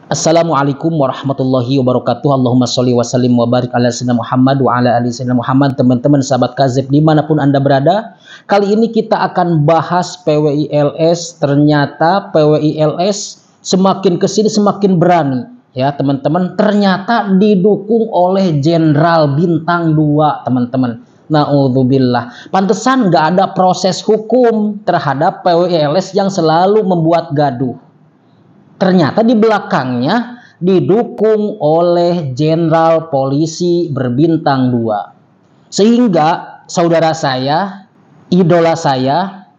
Assalamualaikum warahmatullahi wabarakatuh. Allahumma sholli wa sallim wa barik ala sayyidina Muhammad wa ala ali sayyidina Muhammad. Teman-teman sahabat Kazib dimanapun Anda berada, kali ini kita akan bahas PWILS. Ternyata PWILS semakin kesini semakin berani, ya teman-teman. Ternyata didukung oleh Jenderal Bintang 2, teman-teman. Naudzubillah. Pantesan nggak ada proses hukum terhadap PWILS yang selalu membuat gaduh. Ternyata di belakangnya didukung oleh Jenderal Polisi berbintang 2. Sehingga saudara saya, idola saya,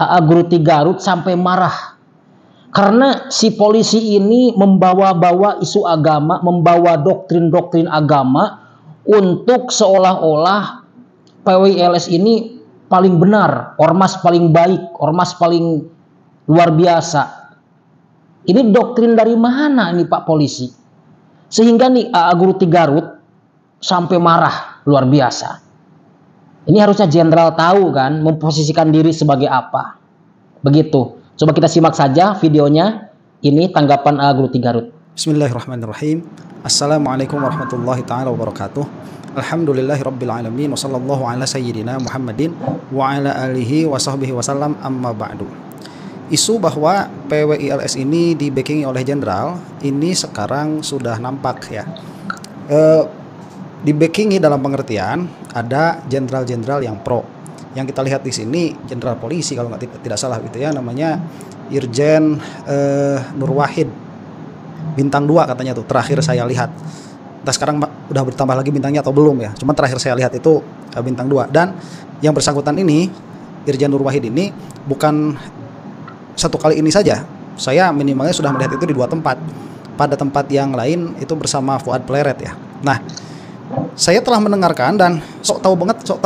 AA Guru Garut sampai marah. Karena si polisi ini membawa-bawa isu agama, membawa doktrin-doktrin agama untuk seolah-olah PWILS ini paling benar, ormas paling baik, ormas paling luar biasa. Ini doktrin dari mana nih Pak Polisi? Sehingga nih AA Guru Garut sampai marah luar biasa. Ini harusnya jenderal tahu kan, memposisikan diri sebagai apa. Begitu. Coba kita simak saja videonya. Ini tanggapan AA Guru Garut. Bismillahirrahmanirrahim. Assalamualaikum warahmatullahi taala wabarakatuh. Alhamdulillahirabbil alamin wa sallallahu ala sayyidina Muhammadin wa ala alihi wa sahbihi wasallam, amma ba'du. Isu bahwa PWILS ini di-backingi oleh jenderal ini sekarang sudah nampak ya. Di-backingi dalam pengertian ada jenderal-jenderal yang pro. Yang kita lihat di sini jenderal polisi kalau tidak salah gitu ya, namanya Irjen Nur Wahid bintang 2 katanya tuh terakhir saya lihat. Entah sekarang udah bertambah lagi bintangnya atau belum ya. Cuma terakhir saya lihat itu bintang 2, dan yang bersangkutan ini Irjen Nur Wahid ini bukan satu kali ini saja. Saya minimalnya sudah melihat itu di 2 tempat. Pada tempat yang lain itu bersama Fuad Pleret ya. Nah, saya telah mendengarkan dan sok tahu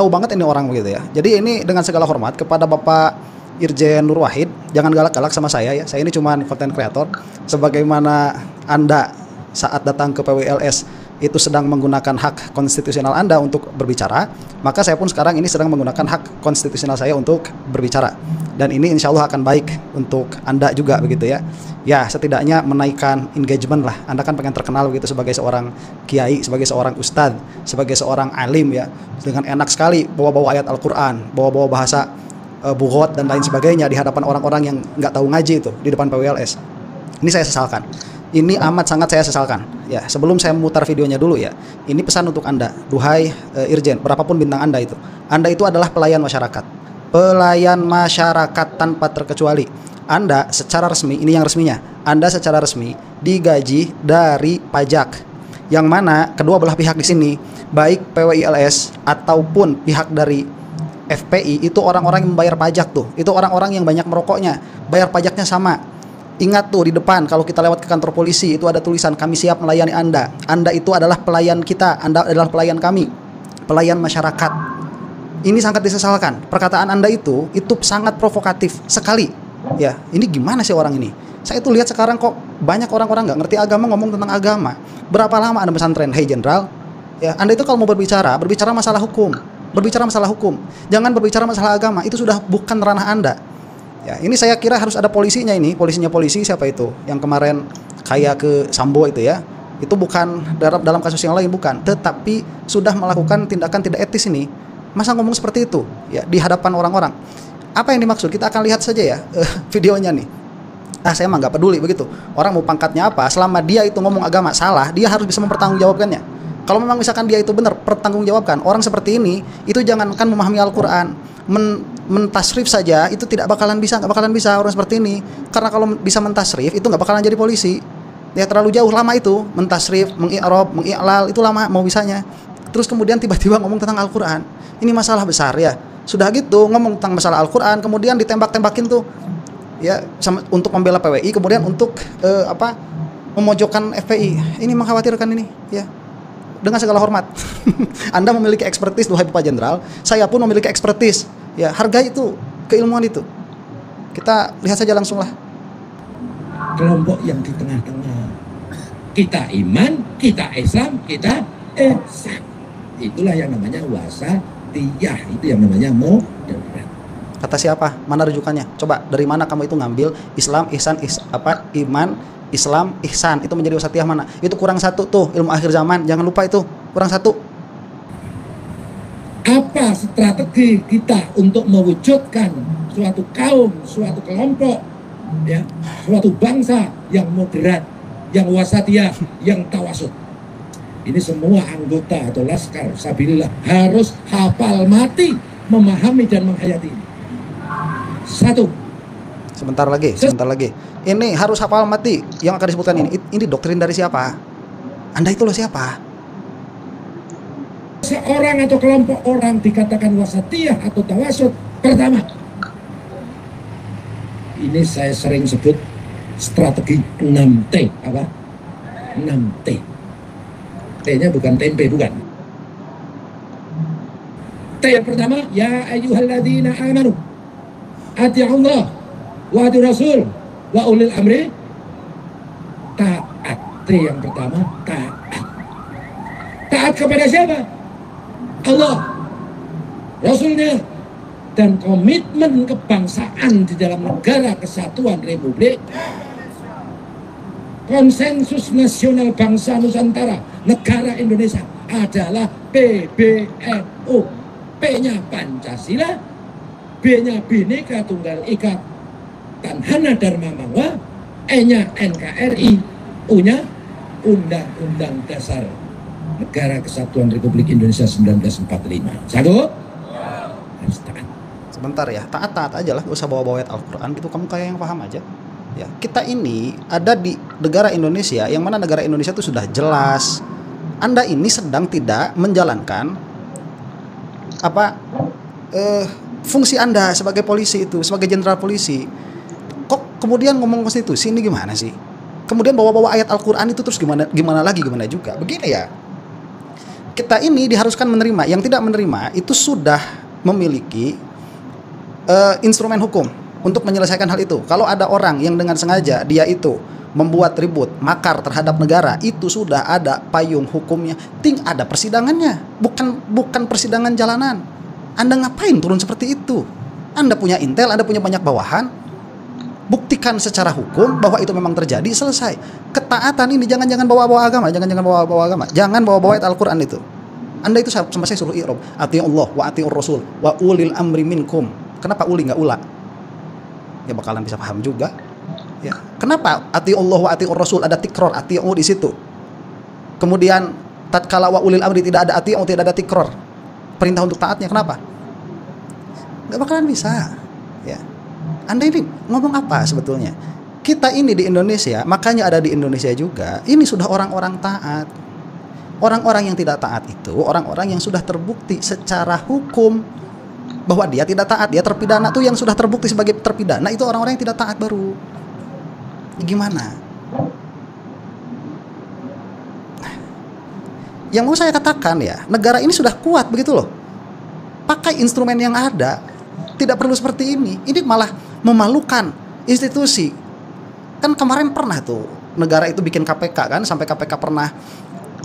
banget ini orang begitu ya. Jadi ini dengan segala hormat kepada Bapak Irjen Nur Wahid, jangan galak-galak sama saya ya. Saya ini cuma konten kreator. Sebagaimana Anda saat datang ke PWILS itu sedang menggunakan hak konstitusional Anda untuk berbicara, maka saya pun sekarang ini sedang menggunakan hak konstitusional saya untuk berbicara. Dan ini insya Allah akan baik untuk Anda juga begitu ya. Ya setidaknya menaikkan engagement lah. Anda kan pengen terkenal begitu sebagai seorang kiai, sebagai seorang ustadz, sebagai seorang alim ya. Dengan enak sekali bawa-bawa ayat Al-Quran, bawa-bawa bahasa bughot dan lain sebagainya di hadapan orang-orang yang nggak tahu ngaji itu di depan PWILS. Ini saya sesalkan. Ini amat sangat saya sesalkan. Ya, sebelum saya memutar videonya dulu ya. Ini pesan untuk Anda, duhai Irjen, berapapun bintang Anda itu adalah pelayan masyarakat. Pelayan masyarakat tanpa terkecuali. Anda secara resmi, ini yang resminya, Anda secara resmi digaji dari pajak. Yang mana kedua belah pihak di sini, baik PWILS ataupun pihak dari FPI itu orang-orang yang membayar pajak tuh. Itu orang-orang yang banyak merokoknya, bayar pajaknya sama. Ingat tuh di depan kalau kita lewat ke kantor polisi itu ada tulisan kami siap melayani Anda. Anda itu adalah pelayan kita, Anda adalah pelayan kami, pelayan masyarakat. Ini sangat disesalkan. Perkataan Anda itu sangat provokatif sekali. Ya, ini gimana sih orang ini? Saya tuh lihat sekarang kok banyak orang-orang nggak ngerti agama ngomong tentang agama. Berapa lama Anda pesantren? Hei jenderal, ya Anda itu kalau mau berbicara masalah hukum. Berbicara masalah hukum. Jangan berbicara masalah agama. Itu sudah bukan ranah Anda. Ya, ini saya kira harus ada polisinya ini. Polisinya polisi siapa itu? Yang kemarin kayak ke Sambo itu ya. Itu bukan dalam kasus yang lain bukan, tetapi sudah melakukan tindakan tidak etis ini. Masa ngomong seperti itu ya di hadapan orang-orang? Apa yang dimaksud? Kita akan lihat saja ya videonya nih. Saya mah nggak peduli begitu. Orang mau pangkatnya apa, selama dia itu ngomong agama salah, dia harus bisa mempertanggungjawabkannya. Kalau memang misalkan dia itu benar, pertanggungjawabkan. Orang seperti ini itu jangankan memahami Al-Quran, mentasrif saja itu nggak bakalan bisa orang seperti ini. Karena kalau bisa mentasrif itu nggak bakalan jadi polisi. Ya terlalu jauh lama itu mentasrif, mengi'rab, mengi'lal itu lama mau bisanya. Terus kemudian tiba-tiba ngomong tentang Al-Quran. Ini masalah besar ya. Sudah gitu ngomong tentang masalah Al-Quran, kemudian ditembak-tembakin tuh ya untuk membela PWI, kemudian untuk memojokkan FPI. Ini mengkhawatirkan ini ya. Dengan segala hormat, Anda memiliki ekspertis, duhai Bapak Jenderal, saya pun memiliki ekspertis. Ya, hargai itu, keilmuan itu. Kita lihat saja langsung lah. Kelompok yang di tengah-tengah. Kita iman, kita Islam, kita ihsan. Itulah yang namanya wasatiyah, itu yang namanya moderat. Kata siapa? Mana rujukannya? Coba dari mana kamu itu ngambil Islam, ihsan, iman, Islam, ihsan, itu menjadi wasatiyah mana? Itu kurang satu tuh, ilmu akhir zaman, jangan lupa itu, kurang satu. Apa strategi kita untuk mewujudkan suatu kaum, suatu kelompok, ya, suatu bangsa yang moderat, yang wasatiyah, yang tawasud? Ini semua anggota atau laskar sabilillah harus hafal mati, memahami dan menghayati ini. Satu. Sebentar lagi. Ini harus hafal mati yang akan disebutkan ini. Ini doktrin dari siapa? Anda itu loh siapa? Seorang atau kelompok orang dikatakan wasatiyah atau tawasud. Pertama, ini saya sering sebut strategi 6T. Apa? 6T. T-nya bukan tempe, bukan. T yang pertama, ya ayyuhalladzina amanu ati'ullah wa ati rasul wa ulil amri. Taat. T yang pertama, taat. Taat kepada siapa? Allah, Rasulnya, dan komitmen kebangsaan di dalam negara kesatuan Republik, konsensus nasional bangsa Nusantara, negara Indonesia adalah PBNU. P-nya Pancasila, B-nya Bhinneka Tunggal Ika dan Hana Dharma Mawa, E-nya NKRI, U-nya Undang-Undang Dasar Negara Kesatuan Republik Indonesia 1945. Sanggup? Harus taat. Sebentar ya, taat aja lah, gak usah bawa-bawa ayat Al-Quran gitu, kamu kayak yang paham aja. Ya, kita ini ada di negara Indonesia, yang mana negara Indonesia itu sudah jelas. Anda ini sedang tidak menjalankan fungsi Anda sebagai polisi itu, sebagai jenderal polisi. Kok kemudian ngomong konstitusi ini gimana sih? Kemudian bawa-bawa ayat Al-Quran itu terus gimana juga. Begini ya, kita ini diharuskan menerima. Yang tidak menerima itu sudah memiliki instrumen hukum untuk menyelesaikan hal itu. Kalau ada orang yang dengan sengaja dia itu membuat ribut, makar terhadap negara, itu sudah ada payung hukumnya. Ada persidangannya, bukan persidangan jalanan. Anda ngapain turun seperti itu? Anda punya intel, Anda punya banyak bawahan. Buktikan secara hukum bahwa itu memang terjadi, selesai. Ketaatan ini jangan bawa-bawa agama, jangan bawa-bawa ayat Al-Quran itu. Anda itu sama saya suruh i'rab, ati'ullah wa ati'ur rasul wa ulil amri minkum. Kenapa uli nggak ula? Ya bakalan bisa paham juga. Ya. Kenapa ati'ullah wa ati'ur rasul ada tikror ati'u di situ? Kemudian tatkala wa ulil amri tidak ada ati'u, tidak ada tikror. Perintah untuk taatnya kenapa? Nggak bakalan bisa. Ya. Anda ini ngomong apa sebetulnya? Kita ini di Indonesia, makanya ada di Indonesia juga, ini sudah orang-orang taat. Orang-orang yang tidak taat itu orang-orang yang sudah terbukti secara hukum bahwa dia tidak taat, dia terpidana tuh, yang sudah terbukti sebagai terpidana itu orang-orang yang tidak taat baru. Gimana? Yang mau saya katakan ya, negara ini sudah kuat begitu loh. Pakai instrumen yang ada, tidak perlu seperti ini. Ini malah memalukan institusi. Kan kemarin pernah tuh negara itu bikin KPK kan, sampai KPK pernah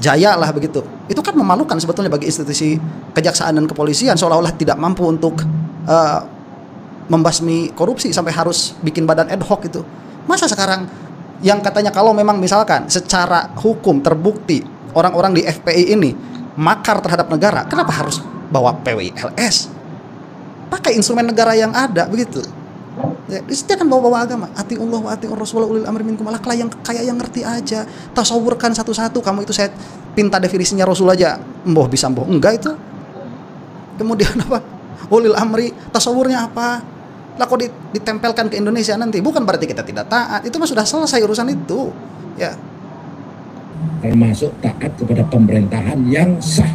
jaya lah begitu. Itu kan memalukan sebetulnya bagi institusi kejaksaan dan kepolisian, seolah-olah tidak mampu untuk membasmi korupsi sampai harus bikin badan ad hoc itu. Masa sekarang yang katanya kalau memang misalkan secara hukum terbukti orang-orang di FPI ini makar terhadap negara, kenapa harus bawa PWILS? Pakai instrumen negara yang ada begitu. Ya, jangan bawa-bawa agama. Atiullah wa atiur rasul ulil amri minkum. Malah kayak yang ngerti aja. Tasawurkan satu-satu. Kamu itu saya pinta definisinya Rasul aja. Mbah bisa mbah. Enggak itu. Kemudian apa? Ulil amri, tasawurnya apa? Lah kok ditempelkan ke Indonesia nanti? Bukan berarti kita tidak taat. Itu mah sudah selesai urusan itu. Ya. Termasuk taat kepada pemerintahan yang sah.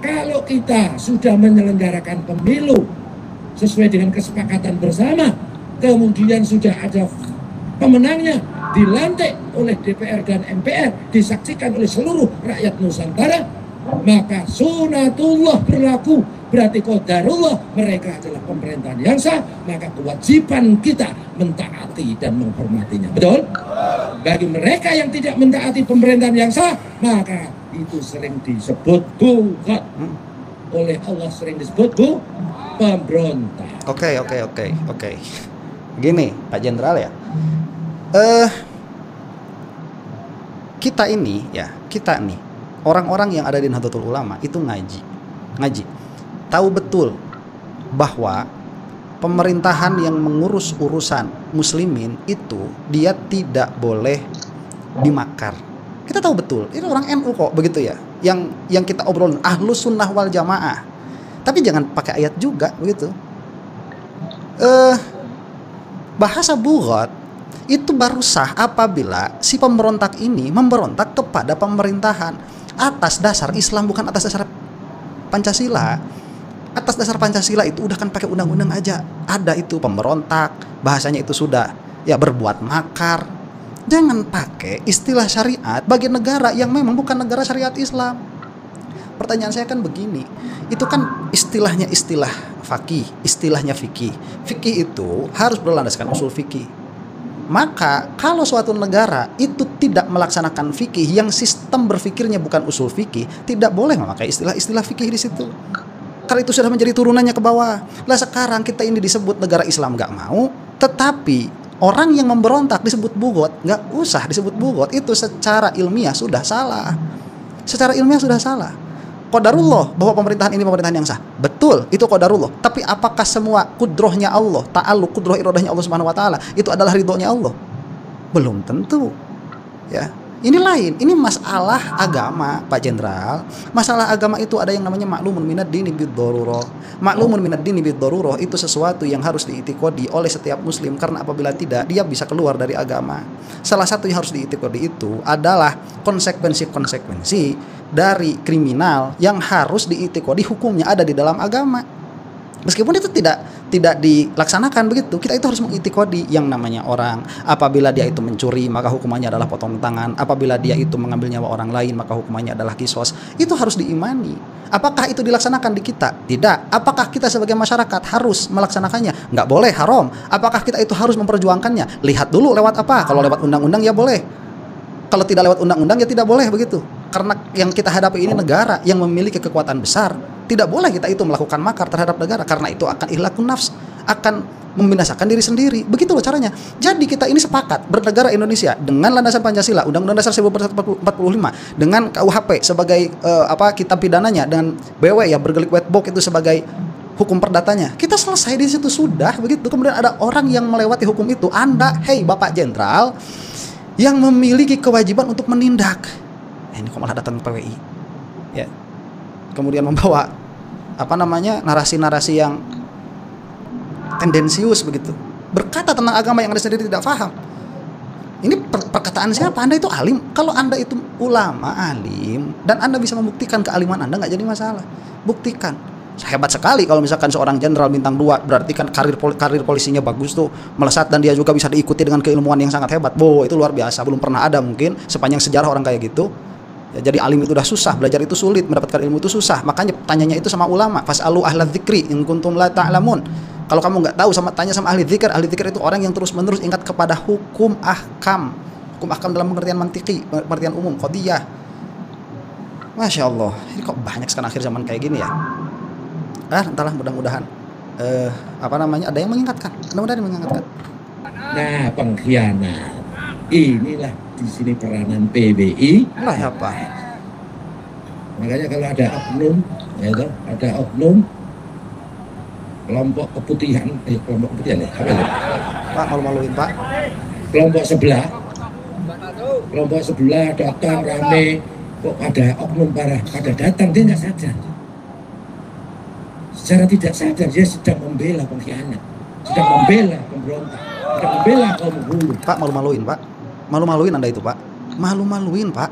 Kalau kita sudah menyelenggarakan pemilu sesuai dengan kesepakatan bersama, kemudian sudah ada pemenangnya, dilantik oleh DPR dan MPR, disaksikan oleh seluruh rakyat Nusantara, maka sunatullah berlaku, berarti qadarullah, mereka adalah pemerintahan yang sah, maka kewajiban kita mentaati dan menghormatinya. Betul? Bagi mereka yang tidak mentaati pemerintahan yang sah, maka itu sering disebut bukan oleh Allah, sering disebut pemberontak. Oke. Gini, Pak Jenderal ya. Kita nih orang-orang yang ada di Nahdlatul Ulama itu ngaji, tahu betul bahwa pemerintahan yang mengurus urusan muslimin itu dia tidak boleh dimakar. Kita tahu betul, ini orang NU kok begitu ya. Yang kita obrolin Ahlus Sunnah wal Jamaah. Tapi jangan pakai ayat juga begitu. Bahasa bughat itu baru sah apabila si pemberontak ini memberontak kepada pemerintahan atas dasar Islam, bukan atas dasar Pancasila. Atas dasar Pancasila itu udah kan pakai undang-undang aja. Ada itu pemberontak, bahasanya itu sudah ya berbuat makar. Jangan pakai istilah syariat bagi negara yang memang bukan negara syariat Islam. Pertanyaan saya kan begini, itu kan istilahnya istilah faqih, istilahnya fikih. Fikih itu harus berlandaskan usul fikih. Maka kalau suatu negara itu tidak melaksanakan fikih yang sistem berfikirnya bukan usul fikih, tidak boleh memakai istilah-istilah fikih di situ. Karena itu sudah menjadi turunannya ke bawah. Lah sekarang kita ini disebut negara Islam nggak mau, tetapi orang yang memberontak disebut bughat, nggak usah disebut bughat. Itu secara ilmiah sudah salah. Secara ilmiah sudah salah. Qadarullah bahwa pemerintahan ini pemerintahan yang sah. Betul, itu qadarullah. Tapi apakah semua kudrohnya Allah, ta'alluq kudroh iradahnya Allah Subhanahu wa taala itu adalah ridhonya Allah? Belum tentu. Ya. Ini lain, ini masalah agama, Pak Jenderal. Masalah agama itu ada yang namanya maklumun minad dini bid-darurah. Maklumun minad dini bid-darurah itu sesuatu yang harus diitikodi oleh setiap muslim, karena apabila tidak dia bisa keluar dari agama. Salah satu yang harus diitikodi itu adalah konsekuensi dari kriminal yang harus diitikodi, hukumnya ada di dalam agama. Meskipun itu tidak dilaksanakan begitu, kita itu harus mengitikodi yang namanya orang. Apabila dia itu mencuri, maka hukumannya adalah potong tangan. Apabila dia itu mengambil nyawa orang lain, maka hukumannya adalah qisas. Itu harus diimani. Apakah itu dilaksanakan di kita? Tidak. Apakah kita sebagai masyarakat harus melaksanakannya? Nggak boleh, haram. Apakah kita itu harus memperjuangkannya? Lihat dulu lewat apa. Kalau lewat undang-undang ya boleh. Kalau tidak lewat undang-undang ya tidak boleh begitu. Karena yang kita hadapi ini negara yang memiliki kekuatan besar. Tidak boleh kita itu melakukan makar terhadap negara, karena itu akan ihlakun nafs, akan membinasakan diri sendiri. Begitu loh caranya. Jadi kita ini sepakat bernegara Indonesia dengan landasan Pancasila, Undang-Undang Dasar 1945, dengan KUHP sebagai kitab pidananya, dan BW ya bergelik wet box itu sebagai hukum perdatanya. Kita selesai di situ sudah begitu. Kemudian ada orang yang melewati hukum itu. Anda, hei Bapak Jenderal, yang memiliki kewajiban untuk menindak. Ini kok malah datang PWI. Ya. Kemudian membawa narasi-narasi yang tendensius begitu, berkata tentang agama yang Anda sendiri tidak paham. Ini perkataan siapa? Anda itu alim. Kalau Anda itu ulama alim dan Anda bisa membuktikan kealiman Anda, nggak jadi masalah. Buktikan. Hebat sekali kalau misalkan seorang jenderal bintang 2, berarti kan karir polisinya bagus tuh, melesat, dan dia juga bisa diikuti dengan keilmuan yang sangat hebat. Itu luar biasa, belum pernah ada mungkin sepanjang sejarah orang kayak gitu. Ya, jadi alim itu udah susah, belajar itu sulit, mendapatkan ilmu itu susah. Makanya tanyanya itu sama ulama, fasalu ahla dzikri in kuntum la ta'lamun. Kalau kamu nggak tahu, tanya sama ahli dzikir. Ahli dzikir itu orang yang terus-menerus ingat kepada hukum ahkam. Hukum ahkam dalam pengertian mantiki, pengertian umum, qadiyah. Masya Allah, ini kok banyak sekarang akhir zaman kayak gini ya. Entahlah, mudah-mudahan ada yang mengingatkan. Mudah-mudahan mengingatkan. Nah, pengkhianat. Inilah di sini peranan PBI. Lah apa? Makanya kalau ada oknum, ada oknum kelompok keputihan, ya? Apa itu? Pak, malu-maluin Pak. Kelompok sebelah datang rame, kok ada oknum pada datang, dia nggak sadar. Secara tidak sadar dia sedang membela pengkhianat, sedang membela pemberontak, sedang membela kaum buruh. Pak, malu-maluin Pak. Malu-maluin Anda itu Pak. Malu-maluin Pak.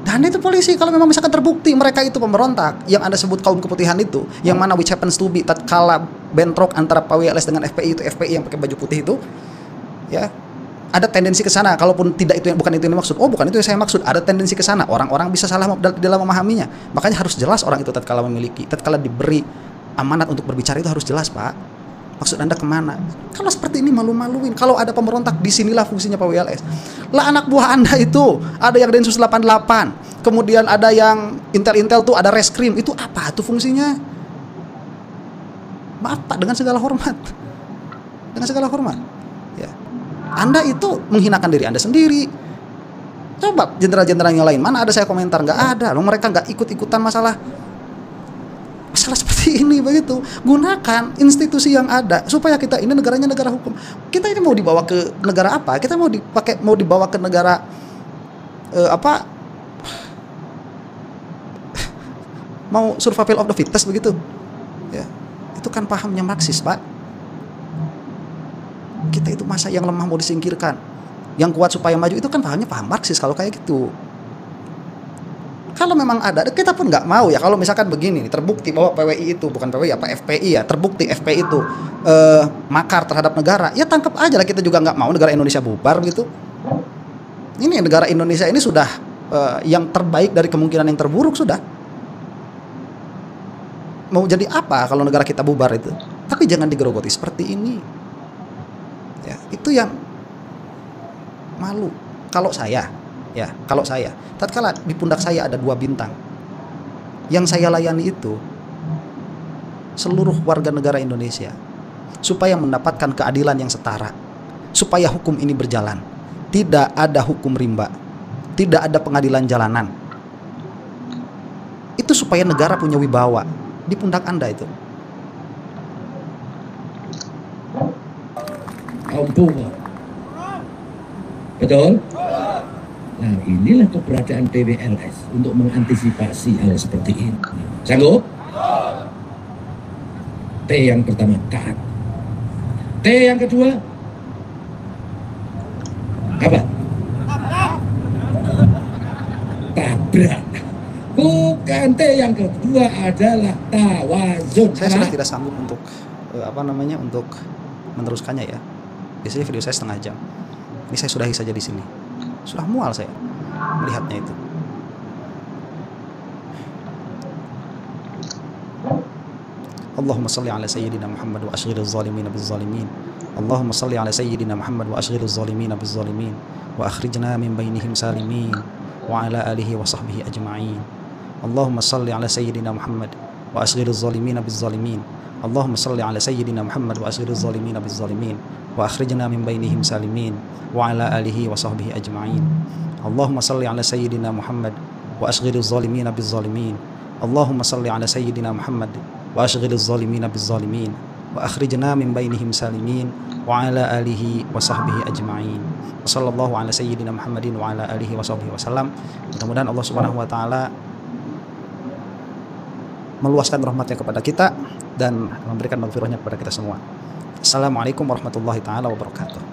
Dan itu polisi, kalau memang misalkan terbukti mereka itu pemberontak, yang Anda sebut kaum keputihan itu, yang mana which happens to be tatkala bentrok antara PWLS dengan FPI, itu FPI yang pakai baju putih itu, ya, ada tendensi ke sana. Kalaupun bukan itu yang dimaksud, bukan itu yang saya maksud, ada tendensi ke sana. Orang-orang bisa salah dalam memahaminya. Makanya harus jelas orang itu tatkala diberi amanat untuk berbicara itu harus jelas Pak. Maksud Anda kemana? Kalau seperti ini malu-maluin. Kalau ada pemberontak, disinilah fungsinya PWLS. Lah anak buah Anda itu, ada yang Densus 88, kemudian ada yang Intel tuh, ada reskrim. Itu apa tuh fungsinya? Maaf Pak, dengan segala hormat. dengan segala hormat. Ya. Anda itu menghinakan diri Anda sendiri. Coba jenderal-jenderal yang lain, mana ada saya komentar? Nggak ada. Loh, mereka nggak ikut-ikutan masalah seperti ini begitu. Gunakan institusi yang ada supaya kita ini negaranya negara hukum. Kita ini mau dibawa ke negara apa? Kita mau dibawa ke negara apa? Mau survival of the fittest begitu. Ya. Itu kan pahamnya Marxis, Pak. Kita itu masa yang lemah mau disingkirkan, yang kuat supaya maju, itu kan pahamnya paham Marxis kalau kayak gitu. Kalau memang ada, kita pun nggak mau ya. Kalau misalkan begini, terbukti bahwa PWI itu, bukan PWI apa, FPI ya, terbukti FPI itu makar terhadap negara, ya tangkap aja lah. Kita juga nggak mau negara Indonesia bubar gitu. Ini negara Indonesia ini sudah yang terbaik dari kemungkinan yang terburuk sudah. Mau jadi apa kalau negara kita bubar itu? Tapi jangan digerogoti seperti ini. Ya, itu yang malu. Kalau saya, tatkala di pundak saya ada 2 bintang, yang saya layani itu seluruh warga negara Indonesia, supaya mendapatkan keadilan yang setara, supaya hukum ini berjalan, tidak ada hukum rimba, tidak ada pengadilan jalanan. Itu supaya negara punya wibawa. Di pundak Anda itu. Betul? Nah, inilah keberadaan PWLS untuk mengantisipasi hal seperti ini. Sanggup? T yang pertama, taat. T yang kedua, apa? Tabrak. Bukan. T yang kedua adalah tawazun. Saya sudah tidak sanggup untuk untuk meneruskannya ya. Biasanya video saya setengah jam. Ini saya sudahi saja di sini. Sudah mual saya melihatnya itu. Allahumma salli ala sayyidina Muhammad wa ashghilil zalimin biz zalimin. Allahumma salli ala sayyidina Muhammad wa ashghilil zalimin biz zalimin wa akhrijna min bainihim salimin wa ala alihi wa sahbihi ajma'in. Allahumma salli ala sayyidina Muhammad wa ashghilil zalimin biz zalimin. Allahumma salli ala sayyidina Muhammad wa ashghilil zalimin biz zalimin wa akhrijna min bainihim salimin wa ala alihi wa sahbihi ajma'in. Allahumma salli ala sayyidina Muhammad wa ashghilil zalimin biz zalimin. Allahumma salli ala sayyidina Muhammad wa ashghilil zalimin biz zalimin wa akhrijna min bainihim salimin wa ala alihi wa sahbihi ajma'in. Wassallallahu ala sayyidina Muhammadin wa ala alihi wa sahbihi wasallam. Mudah-mudahan Allah Subhanahu wa taala meluaskan rahmatnya kepada kita dan memberikan maghfirahnya kepada kita semua. Assalamualaikum warahmatullahi taala wabarakatuh.